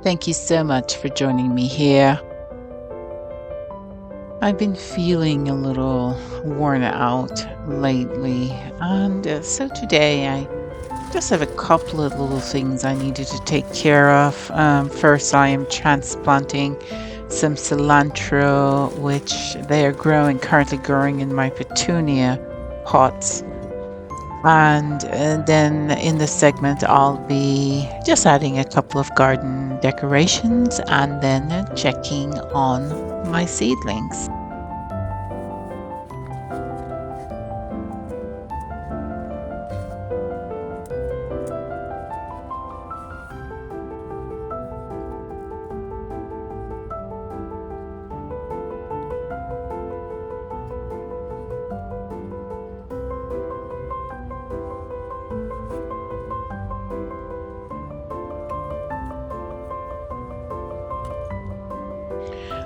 Thank you so much for joining me here. I've been feeling a little worn out lately, and so today I just have a couple of little things I needed to take care of. First, I am transplanting some cilantro, which they are currently growing in my petunia pots. And then in this segment, I'll be just adding a couple of garden decorations and then checking on my seedlings.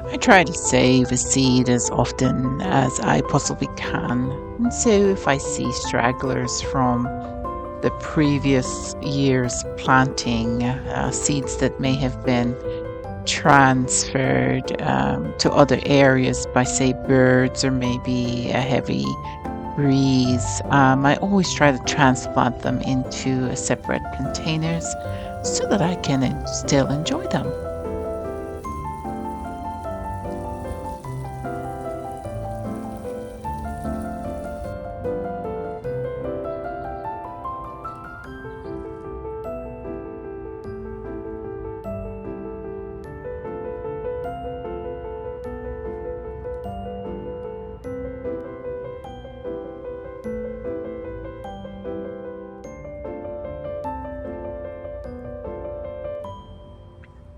I try to save a seed as often as I possibly can. And so if I see stragglers from the previous year's planting, seeds that may have been transferred to other areas by, say, birds or maybe a heavy breeze, I always try to transplant them into separate containers so that I can still enjoy them.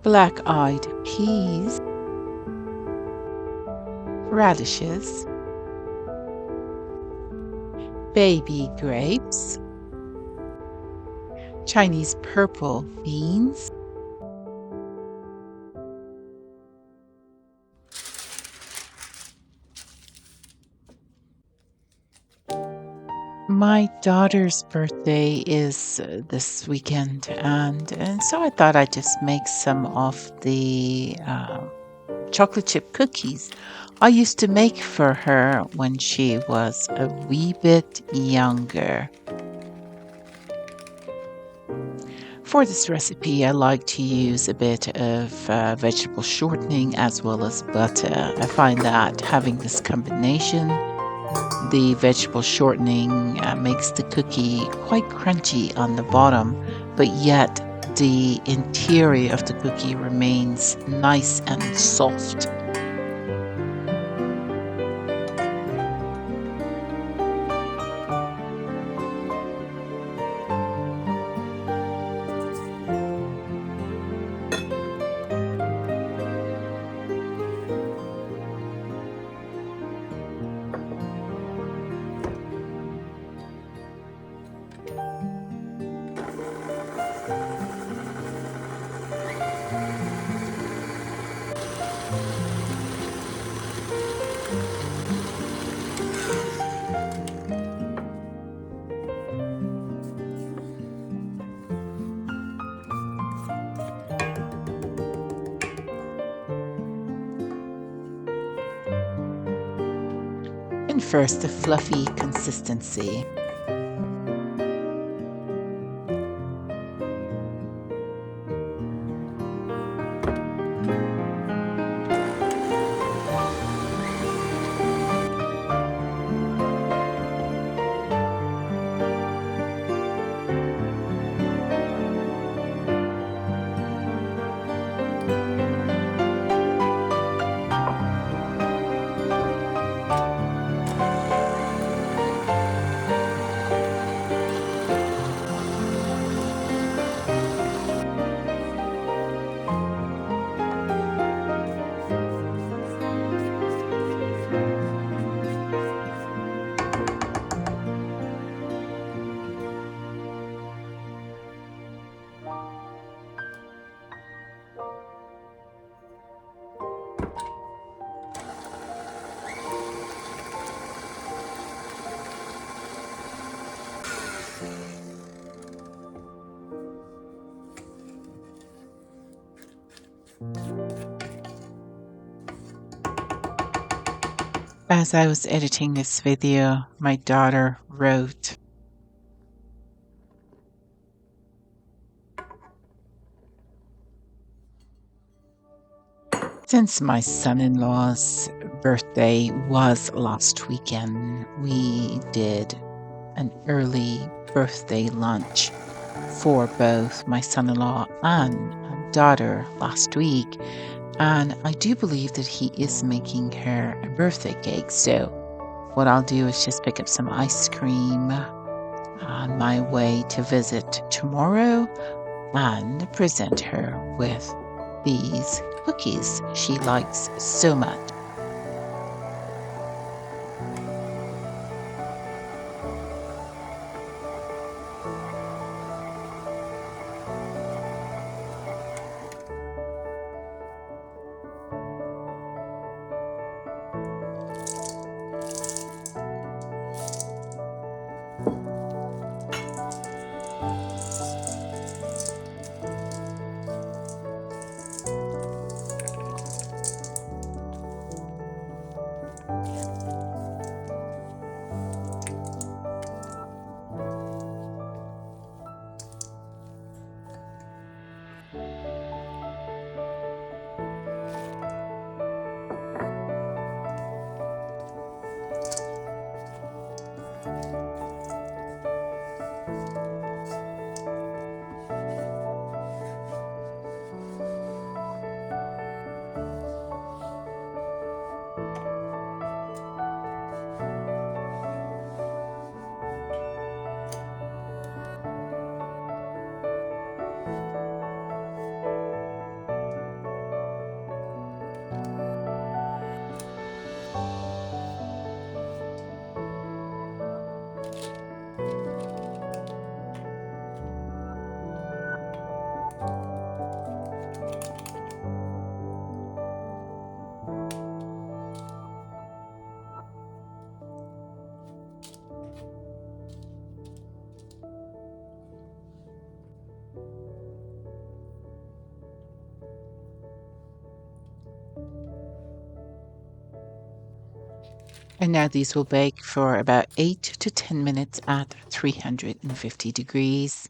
Black-eyed peas, radishes, baby grapes, Chinese purple beans, my daughter's birthday is this weekend, and so I thought I'd just make some of the chocolate chip cookies I used to make for her when she was a wee bit younger. For this recipe, I like to use a bit of vegetable shortening as well as butter. I find that having this combination, the vegetable shortening makes the cookie quite crunchy on the bottom, but yet the interior of the cookie remains nice and soft. And first, the fluffy consistency. As I was editing this video, my daughter wrote, since my son-in-law's birthday was last weekend, we did an early birthday lunch for both my son-in-law and daughter last week. And I do believe that he is making her a birthday cake. So what I'll do is just pick up some ice cream on my way to visit tomorrow and present her with these cookies she likes so much. And now these will bake for about 8 to 10 minutes at 350 degrees.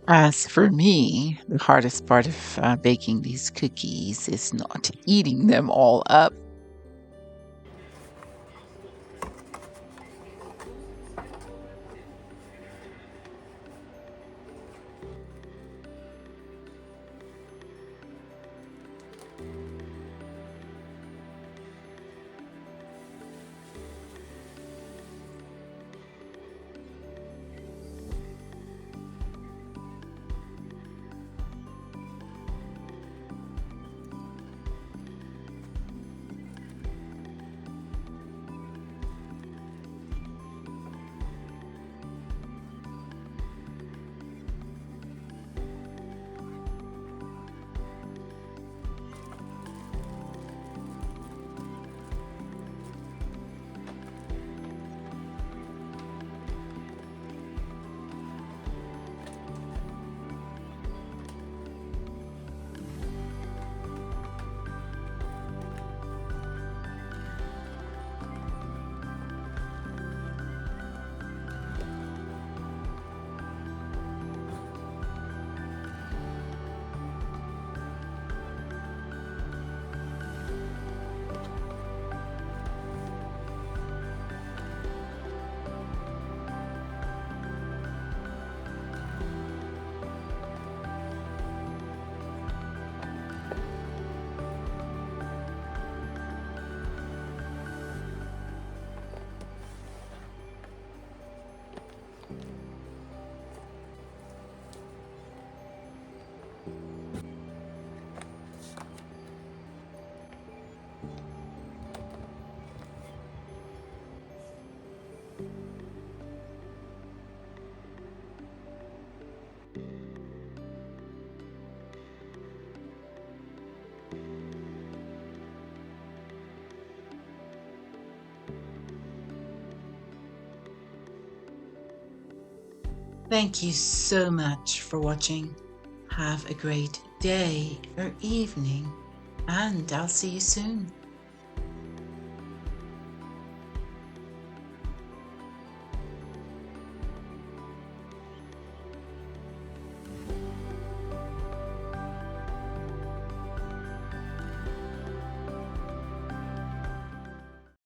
As for me, the hardest part of baking these cookies is not eating them all up. Thank you so much for watching. Have a great day or evening, and I'll see you soon.